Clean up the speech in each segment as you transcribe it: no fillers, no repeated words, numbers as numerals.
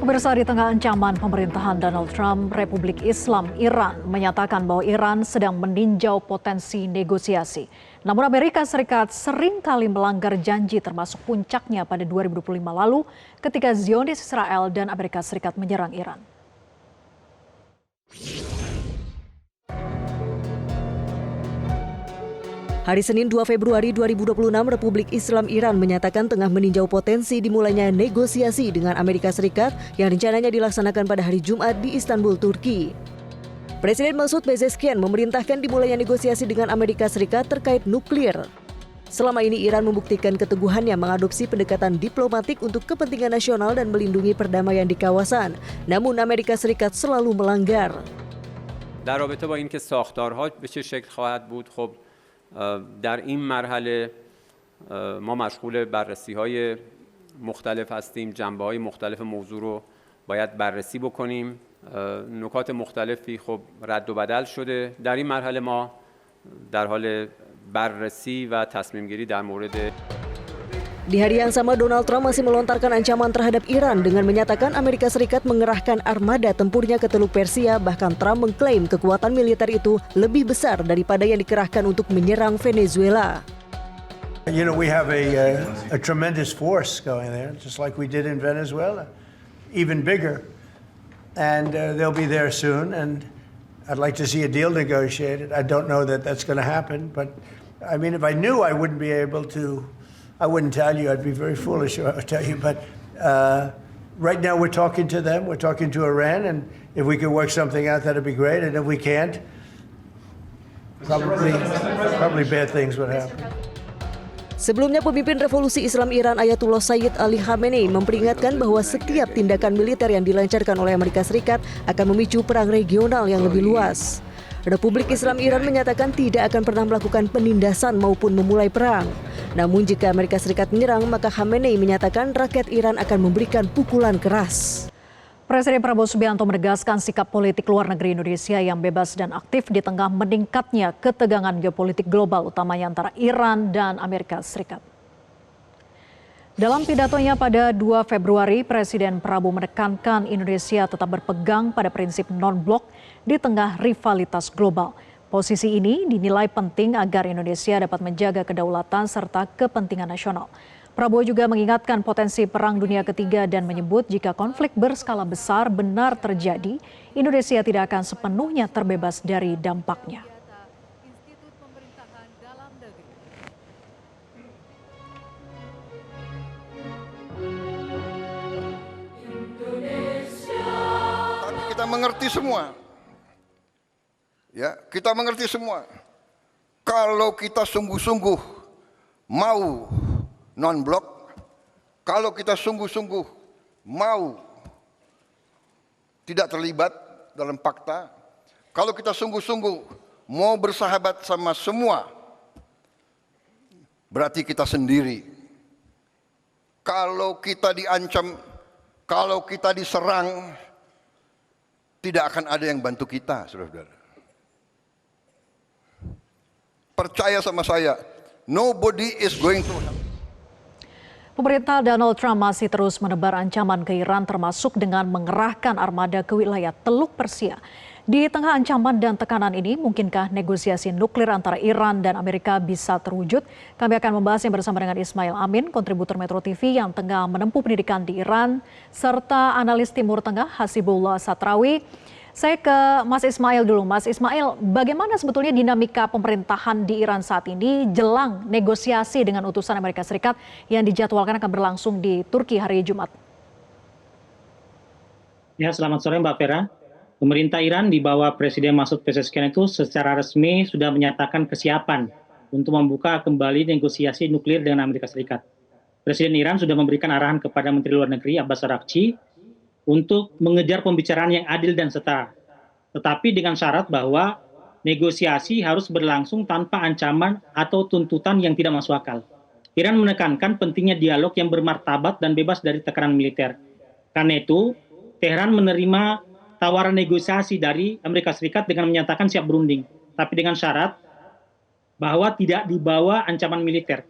Pemirsa, di tengah ancaman pemerintahan Donald Trump, Republik Islam Iran menyatakan bahwa Iran sedang meninjau potensi negosiasi. Namun Amerika Serikat sering kali melanggar janji, termasuk puncaknya pada 2025 lalu ketika Zionis Israel dan Amerika Serikat menyerang Iran. Hari Senin 2 Februari 2026, Republik Islam Iran menyatakan tengah meninjau potensi dimulainya negosiasi dengan Amerika Serikat yang rencananya dilaksanakan pada hari Jumat di Istanbul, Turki. Presiden Masoud Pezeshkian memerintahkan dimulainya negosiasi dengan Amerika Serikat terkait nuklir. Selama ini Iran membuktikan keteguhannya mengadopsi pendekatan diplomatik untuk kepentingan nasional dan melindungi perdamaian di kawasan. Namun Amerika Serikat selalu melanggar. در رابطه با اینکه ساختارها به چه شکل خواهد بود، خب در این مرحله ما مشغول بررسی‌های مختلف هستیم. جنبه‌های مختلف موضوع رو باید بررسی بکنیم. نکات مختلفی خب رد و بدل شده. در این مرحله ما در حال بررسی و تصمیم گیری در مورد. Di hari yang sama, Donald Trump masih melontarkan ancaman terhadap Iran dengan menyatakan Amerika Serikat mengerahkan armada tempurnya ke Teluk Persia. Bahkan Trump mengklaim kekuatan militer itu lebih besar daripada yang dikerahkan untuk menyerang Venezuela. You know, we have a tremendous force going there, just like we did in Venezuela, even bigger. And they'll be there soon, and I'd like to see a deal negotiated. I don't know that that's going to happen, but I mean, if I knew, I wouldn't be able to. I wouldn't tell you. I'd be very foolish if I would tell you. But right now we're talking to them. We're talking to Iran. And if we could work something out, that'd be great. And if we can't, probably bad things would happen. Sebelumnya, pemimpin Revolusi Islam Iran Ayatullah Sayyid Ali Khamenei memperingatkan bahwa setiap tindakan militer yang dilancarkan oleh Amerika Serikat akan memicu perang regional yang lebih luas. Republik Islam Iran menyatakan tidak akan pernah melakukan penindasan maupun memulai perang. Namun jika Amerika Serikat menyerang, maka Khamenei menyatakan rakyat Iran akan memberikan pukulan keras. Presiden Prabowo Subianto menegaskan sikap politik luar negeri Indonesia yang bebas dan aktif di tengah meningkatnya ketegangan geopolitik global, utamanya antara Iran dan Amerika Serikat. Dalam pidatonya pada 2 Februari, Presiden Prabowo menekankan Indonesia tetap berpegang pada prinsip non-blok di tengah rivalitas global. Posisi ini dinilai penting agar Indonesia dapat menjaga kedaulatan serta kepentingan nasional. Prabowo juga mengingatkan potensi Perang Dunia Ketiga dan menyebut jika konflik berskala besar benar terjadi, Indonesia tidak akan sepenuhnya terbebas dari dampaknya. Kita mengerti semua, ya, kita mengerti semua. Kalau kita sungguh-sungguh mau non-blok, kalau kita sungguh-sungguh mau tidak terlibat dalam fakta, kalau kita sungguh-sungguh mau bersahabat sama semua, berarti kita sendiri. Kalau kita diancam, kalau kita diserang, tidak akan ada yang bantu kita, saudara-saudara. Percaya sama saya, nobody is going to help. Pemerintah Donald Trump masih terus menebar ancaman ke Iran, termasuk dengan mengerahkan armada ke wilayah Teluk Persia. Di tengah ancaman dan tekanan ini, mungkinkah negosiasi nuklir antara Iran dan Amerika bisa terwujud? Kami akan membahasnya bersama dengan Ismail Amin, kontributor Metro TV yang tengah menempuh pendidikan di Iran, serta analis Timur Tengah Hasibullah Satrawi. Saya ke Mas Ismail dulu. Mas Ismail, bagaimana sebetulnya dinamika pemerintahan di Iran saat ini jelang negosiasi dengan utusan Amerika Serikat yang dijadwalkan akan berlangsung di Turki hari Jumat? Ya, selamat sore Mbak Vera. Pemerintah Iran di bawah Presiden Masoud Pezeshkian itu secara resmi sudah menyatakan kesiapan untuk membuka kembali negosiasi nuklir dengan Amerika Serikat. Presiden Iran sudah memberikan arahan kepada Menteri Luar Negeri Abbas Araghchi untuk mengejar pembicaraan yang adil dan setara. Tetapi dengan syarat bahwa negosiasi harus berlangsung tanpa ancaman atau tuntutan yang tidak masuk akal. Iran menekankan pentingnya dialog yang bermartabat dan bebas dari tekanan militer. Karena itu, Teheran menerima tawaran negosiasi dari Amerika Serikat dengan menyatakan siap berunding, tapi dengan syarat bahwa tidak dibawa ancaman militer.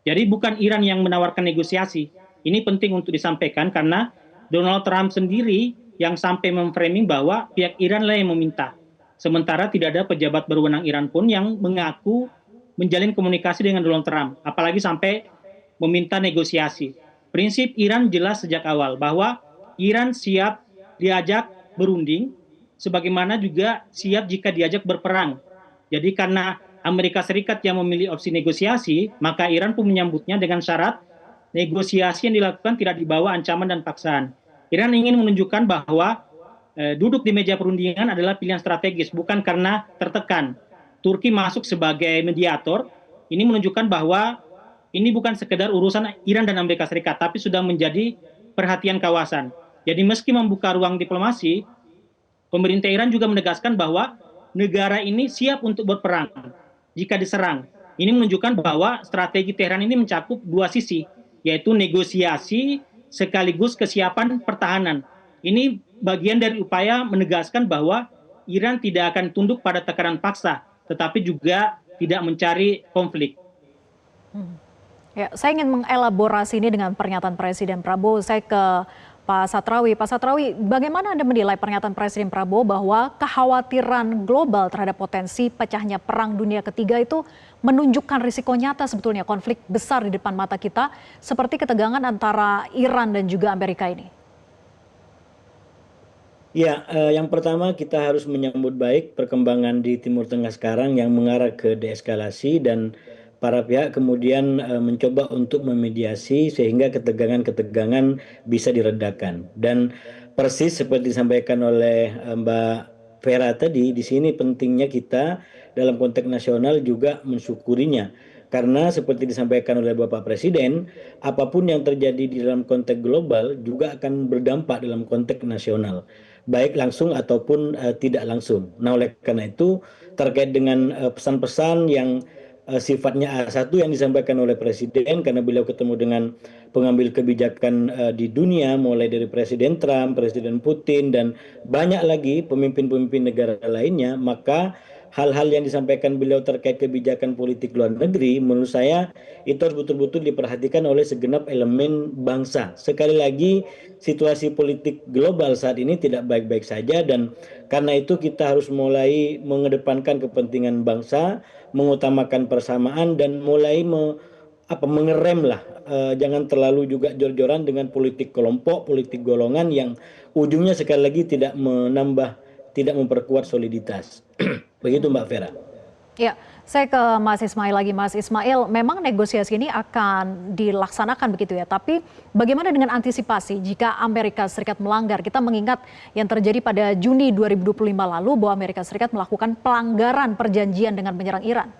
Jadi bukan Iran yang menawarkan negosiasi. Ini penting untuk disampaikan karena Donald Trump sendiri yang sampai memframing bahwa pihak Iran lah yang meminta. Sementara tidak ada pejabat berwenang Iran pun yang mengaku menjalin komunikasi dengan Donald Trump, apalagi sampai meminta negosiasi. Prinsip Iran jelas sejak awal bahwa Iran siap diajak berunding, sebagaimana juga siap jika diajak berperang. Jadi karena Amerika Serikat yang memilih opsi negosiasi, maka Iran pun menyambutnya dengan syarat negosiasi yang dilakukan tidak dibawa ancaman dan paksaan. Iran ingin menunjukkan bahwa duduk di meja perundingan adalah pilihan strategis, bukan karena tertekan. Turki masuk sebagai mediator, ini menunjukkan bahwa ini bukan sekedar urusan Iran dan Amerika Serikat, tapi sudah menjadi perhatian kawasan. Jadi meski membuka ruang diplomasi, pemerintah Iran juga menegaskan bahwa negara ini siap untuk berperang jika diserang. Ini menunjukkan bahwa strategi Tehran ini mencakup dua sisi, yaitu negosiasi sekaligus kesiapan pertahanan. Ini bagian dari upaya menegaskan bahwa Iran tidak akan tunduk pada tekanan paksa, tetapi juga tidak mencari konflik. Ya, saya ingin mengelaborasi ini dengan pernyataan Presiden Prabowo. Saya ke Pak Satrawi. Pak Satrawi, bagaimana Anda menilai pernyataan Presiden Prabowo bahwa kekhawatiran global terhadap potensi pecahnya perang dunia ketiga itu menunjukkan risiko nyata sebetulnya konflik besar di depan mata kita seperti ketegangan antara Iran dan juga Amerika ini? Ya, yang pertama kita harus menyambut baik perkembangan di Timur Tengah sekarang yang mengarah ke deeskalasi dan para pihak kemudian mencoba untuk memediasi sehingga ketegangan-ketegangan bisa diredakan. Dan persis seperti disampaikan oleh Mbak Vera tadi, di sini pentingnya kita dalam konteks nasional juga mensyukurinya. Karena seperti disampaikan oleh Bapak Presiden, apapun yang terjadi di dalam konteks global juga akan berdampak dalam konteks nasional, baik langsung ataupun tidak langsung. Nah, oleh karena itu terkait dengan pesan-pesan yang sifatnya A1 yang disampaikan oleh Presiden, karena beliau ketemu dengan pengambil kebijakan di dunia, mulai dari Presiden Trump, Presiden Putin, dan banyak lagi pemimpin-pemimpin negara lainnya, maka hal-hal yang disampaikan beliau terkait kebijakan politik luar negeri, menurut saya itu harus betul-betul diperhatikan oleh segenap elemen bangsa. Sekali lagi, situasi politik global saat ini tidak baik-baik saja, dan karena itu kita harus mulai mengedepankan kepentingan bangsa, mengutamakan persamaan, dan mulai mengerem lah, jangan terlalu juga jor-joran dengan politik kelompok, politik golongan yang ujungnya sekali lagi tidak memperkuat soliditas. Begitu Mbak Vera. Ya, saya ke Mas Ismail lagi. Mas Ismail, memang negosiasi ini akan dilaksanakan begitu ya, tapi bagaimana dengan antisipasi jika Amerika Serikat melanggar? Kita mengingat yang terjadi pada Juni 2025 lalu bahwa Amerika Serikat melakukan pelanggaran perjanjian dengan menyerang Iran.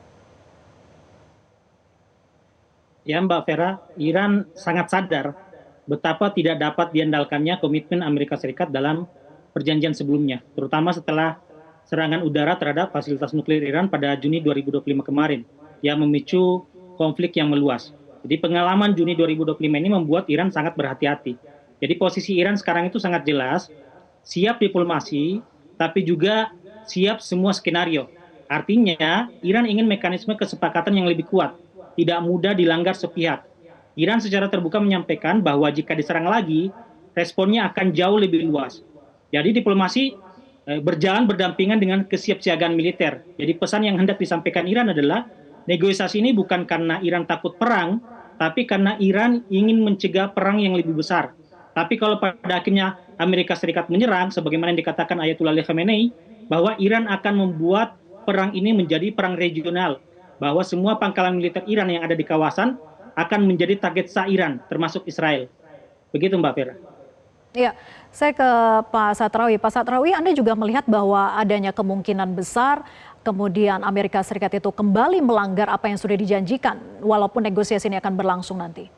Ya Mbak Vera, Iran sangat sadar betapa tidak dapat diandalkannya komitmen Amerika Serikat dalam perjanjian sebelumnya, terutama setelah serangan udara terhadap fasilitas nuklir Iran pada Juni 2025 kemarin yang memicu konflik yang meluas. Jadi pengalaman Juni 2025 ini membuat Iran sangat berhati-hati. Jadi posisi Iran sekarang itu sangat jelas, siap diplomasi, tapi juga siap semua skenario. Artinya Iran ingin mekanisme kesepakatan yang lebih kuat, tidak mudah dilanggar sepihak. Iran secara terbuka menyampaikan bahwa jika diserang lagi, responnya akan jauh lebih luas. Jadi diplomasi berjalan berdampingan dengan kesiapsiagaan militer. Jadi pesan yang hendak disampaikan Iran adalah negosiasi ini bukan karena Iran takut perang, tapi karena Iran ingin mencegah perang yang lebih besar. Tapi kalau pada akhirnya Amerika Serikat menyerang, sebagaimana yang dikatakan Ayatollah Ali Khamenei, bahwa Iran akan membuat perang ini menjadi perang regional, bahwa semua pangkalan militer Iran yang ada di kawasan akan menjadi target sah Iran, termasuk Israel. Begitu Mbak Vera. Ya, saya ke Pak Satrawi. Pak Satrawi, Anda juga melihat bahwa adanya kemungkinan besar kemudian Amerika Serikat itu kembali melanggar apa yang sudah dijanjikan walaupun negosiasi ini akan berlangsung nanti.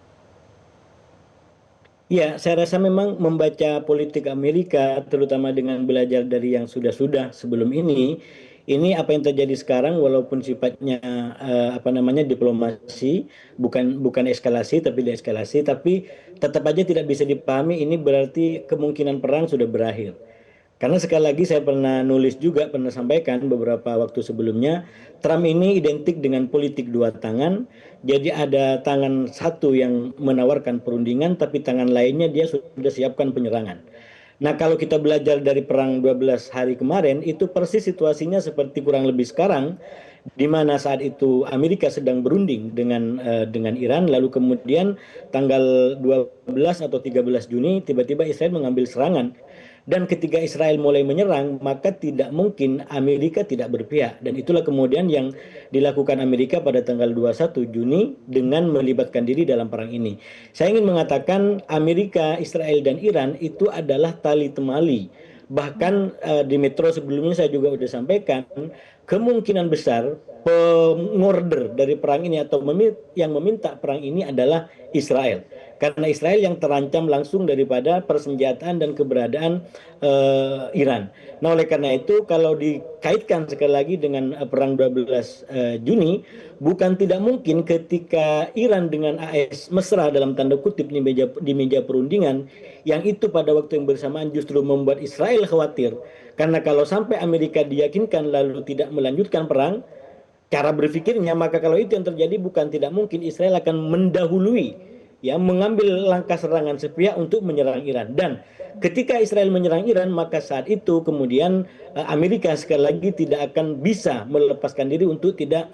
Ya, saya rasa memang membaca politik Amerika, terutama dengan belajar dari yang sudah-sudah sebelum ini apa yang terjadi sekarang walaupun sifatnya diplomasi, bukan eskalasi tapi deeskalasi, tapi tetap aja tidak bisa dipahami ini berarti kemungkinan perang sudah berakhir. Karena sekali lagi saya pernah nulis juga, pernah sampaikan beberapa waktu sebelumnya, Trump ini identik dengan politik dua tangan. Jadi ada tangan satu yang menawarkan perundingan, tapi tangan lainnya dia sudah siapkan penyerangan. Nah, kalau kita belajar dari perang 12 hari kemarin, itu persis situasinya seperti kurang lebih sekarang, di mana saat itu Amerika sedang berunding dengan Iran, lalu kemudian tanggal 12 atau 13 Juni tiba-tiba Israel mengambil serangan. Dan ketika Israel mulai menyerang, maka tidak mungkin Amerika tidak berpihak. Dan itulah kemudian yang dilakukan Amerika pada tanggal 21 Juni dengan melibatkan diri dalam perang ini. Saya ingin mengatakan Amerika, Israel, dan Iran itu adalah tali temali. Bahkan di Metro sebelumnya saya juga sudah sampaikan, kemungkinan besar pengorder dari perang ini atau yang meminta perang ini adalah Israel. Karena Israel yang terancam langsung daripada persenjataan dan keberadaan Iran. Nah, oleh karena itu kalau dikaitkan sekali lagi dengan perang 12 Juni, bukan tidak mungkin ketika Iran dengan AS mesra dalam tanda kutip di meja perundingan, yang itu pada waktu yang bersamaan justru membuat Israel khawatir. Karena kalau sampai Amerika diyakinkan lalu tidak melanjutkan perang, cara berpikirnya, maka kalau itu yang terjadi bukan tidak mungkin Israel akan mendahului, ya, mengambil langkah serangan sepihak untuk menyerang Iran. Dan ketika Israel menyerang Iran, maka saat itu kemudian Amerika sekali lagi tidak akan bisa melepaskan diri untuk tidak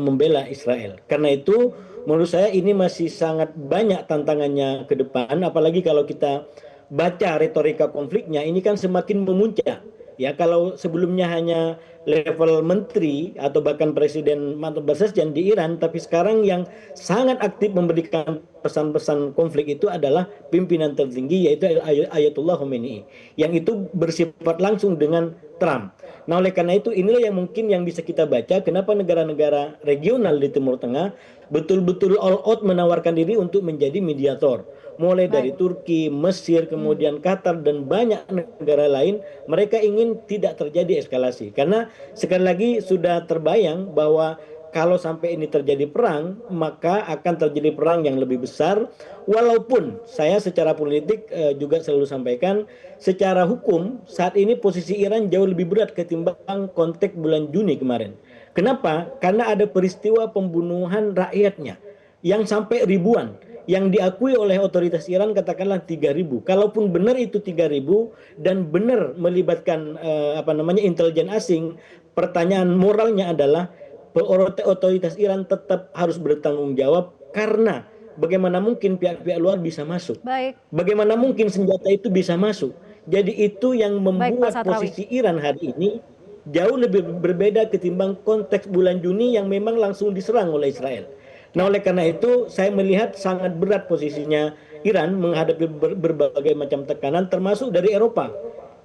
membela Israel. Karena itu menurut saya ini masih sangat banyak tantangannya ke depan, apalagi kalau kita baca retorika konfliknya, ini kan semakin memuncak. Ya, kalau sebelumnya hanya level menteri atau bahkan presiden mantan presiden di Iran, tapi sekarang yang sangat aktif memberikan pesan-pesan konflik itu adalah pimpinan tertinggi, yaitu Ayatullah Khomeini, yang itu bersifat langsung dengan Trump. Nah, oleh karena itu inilah yang mungkin yang bisa kita baca kenapa negara-negara regional di Timur Tengah betul-betul all out menawarkan diri untuk menjadi mediator. Mulai dari Turki, Mesir, kemudian Qatar, dan banyak negara lain, mereka ingin tidak terjadi eskalasi. Karena sekali lagi sudah terbayang bahwa kalau sampai ini terjadi perang, maka akan terjadi perang yang lebih besar. Walaupun saya secara politik juga selalu sampaikan, secara hukum saat ini posisi Iran jauh lebih berat ketimbang konteks bulan Juni kemarin. Kenapa? Karena ada peristiwa pembunuhan rakyatnya yang sampai ribuan, yang diakui oleh otoritas Iran katakanlah 3.000. Kalaupun benar itu 3.000 dan benar melibatkan intelijen asing, pertanyaan moralnya adalah otoritas Iran tetap harus bertanggung jawab, karena bagaimana mungkin pihak-pihak luar bisa masuk? Baik. Bagaimana mungkin senjata itu bisa masuk? Jadi itu yang Baik, membuat Pak Satrawi. posisi Iran hari ini jauh lebih berbeda ketimbang konteks bulan Juni yang memang langsung diserang oleh Israel. Nah, oleh karena itu saya melihat sangat berat posisinya Iran menghadapi berbagai macam tekanan termasuk dari Eropa.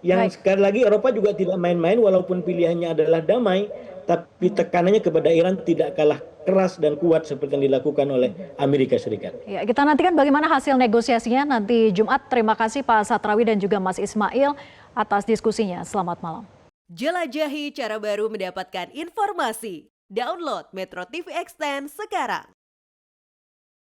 Yang sekali lagi Eropa juga tidak main-main, walaupun pilihannya adalah damai, tapi tekanannya kepada Iran tidak kalah keras dan kuat seperti yang dilakukan oleh Amerika Serikat. Ya, kita nantikan bagaimana hasil negosiasinya nanti Jumat. Terima kasih Pak Satrawi dan juga Mas Ismail atas diskusinya. Selamat malam. Jelajahi cara baru mendapatkan informasi. Download Metro TV Extend sekarang.